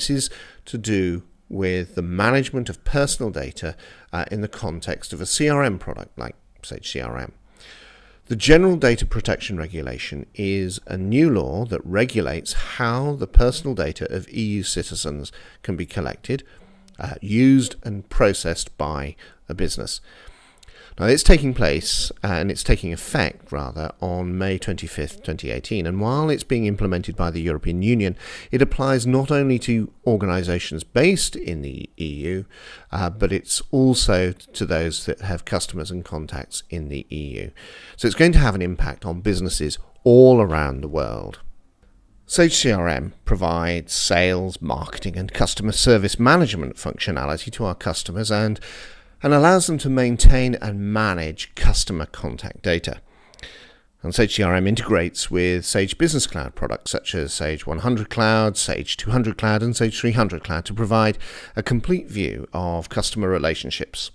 this is to do with the management of personal data in the context of a CRM product like Sage CRM. The General Data Protection Regulation is a new law that regulates how the personal data of EU citizens can be collected, used and processed by a business. Now, it's taking effect on May 25th, 2018, and while it's being implemented by the European Union, it applies not only to organisations based in the EU, but it's also to those that have customers and contacts in the EU. So it's going to have an impact on businesses all around the world. Sage CRM provides sales, marketing, and customer service management functionality to our customers and allows them to maintain and manage customer contact data. And Sage CRM integrates with Sage Business Cloud products such as Sage 100 Cloud, Sage 200 Cloud, and Sage 300 Cloud to provide a complete view of customer relationships.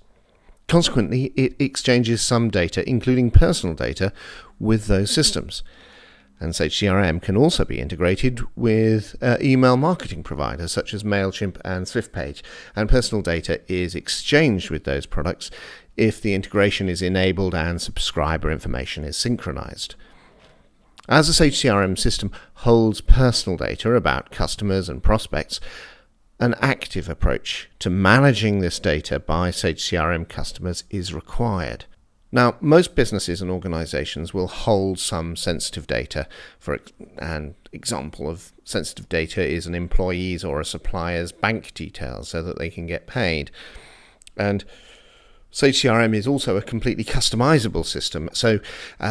Consequently, it exchanges some data, including personal data, with those systems. And Sage CRM can also be integrated with email marketing providers such as MailChimp and SwiftPage, and personal data is exchanged with those products if the integration is enabled and subscriber information is synchronized. As the Sage CRM system holds personal data about customers and prospects, an active approach to managing this data by Sage CRM customers is required. Now, most businesses and organizations will hold some sensitive data. For an example of sensitive data is an employee's or a supplier's bank details so that they can get paid. And Sage CRM is also a completely customizable system, so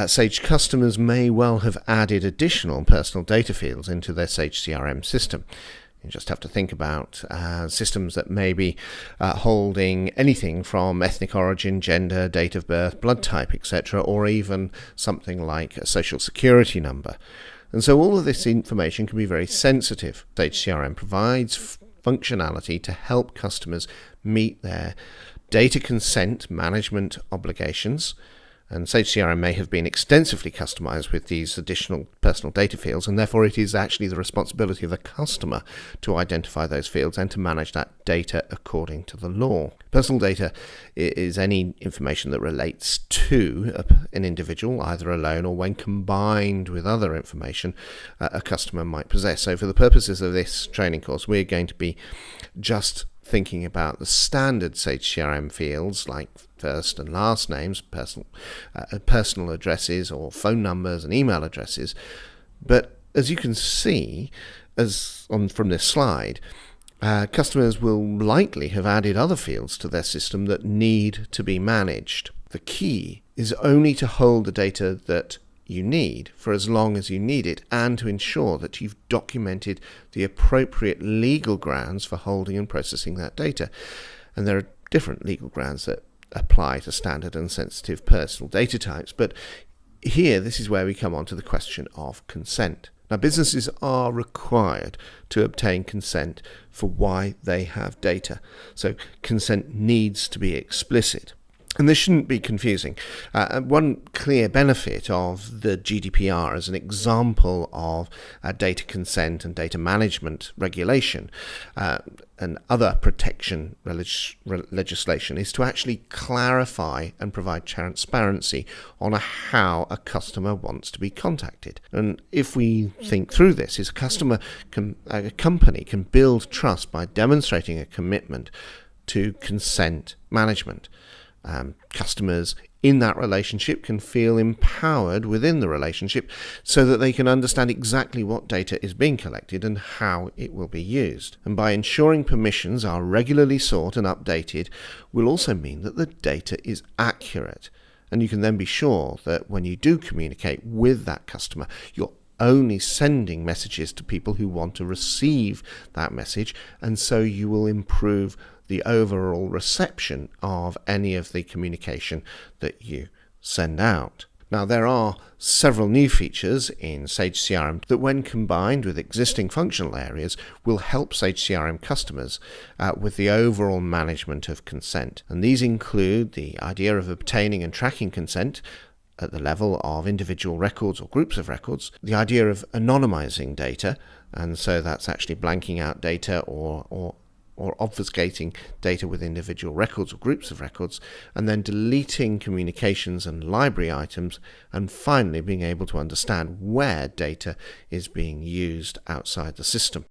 Sage customers may well have added additional personal data fields into their Sage CRM system. You just have to think about systems that may be holding anything from ethnic origin, gender, date of birth, blood type, etc., or even something like a social security number. And so all of this information can be very sensitive. Sage CRM provides functionality to help customers meet their data consent management obligations. And Sage CRM may have been extensively customized with these additional personal data fields, and therefore it is actually the responsibility of the customer to identify those fields and to manage that data according to the law. Personal data is any information that relates to an individual, either alone or when combined with other information a customer might possess. So for the purposes of this training course, we're going to be just thinking about the standard Sage CRM fields like first and last names, personal addresses or phone numbers and email addresses. But as you can see from this slide, customers will likely have added other fields to their system that need to be managed. The key is only to hold the data that you need for as long as you need it, and to ensure that you've documented the appropriate legal grounds for holding and processing that data. And there are different legal grounds that apply to standard and sensitive personal data types, but here this is where we come on to the question of consent. Now, businesses are required to obtain consent for why they have data, so consent needs to be explicit. And this shouldn't be confusing. One clear benefit of the GDPR as an example of data consent and data management regulation and other protection legislation is to actually clarify and provide transparency on how a customer wants to be contacted. And if we think through this, a company can build trust by demonstrating a commitment to consent management. Customers in that relationship can feel empowered within the relationship so that they can understand exactly what data is being collected and how it will be used. And by ensuring permissions are regularly sought and updated will also mean that the data is accurate. And you can then be sure that when you do communicate with that customer, you're only sending messages to people who want to receive that message, and so you will improve the overall reception of any of the communication that you send out. Now, there are several new features in Sage CRM that, when combined with existing functional areas, will help Sage CRM customers with the overall management of consent. And these include the idea of obtaining and tracking consent, at the level of individual records or groups of records, the idea of anonymizing data, and so that's actually blanking out data or obfuscating data with individual records or groups of records, and then deleting communications and library items, and finally being able to understand where data is being used outside the system.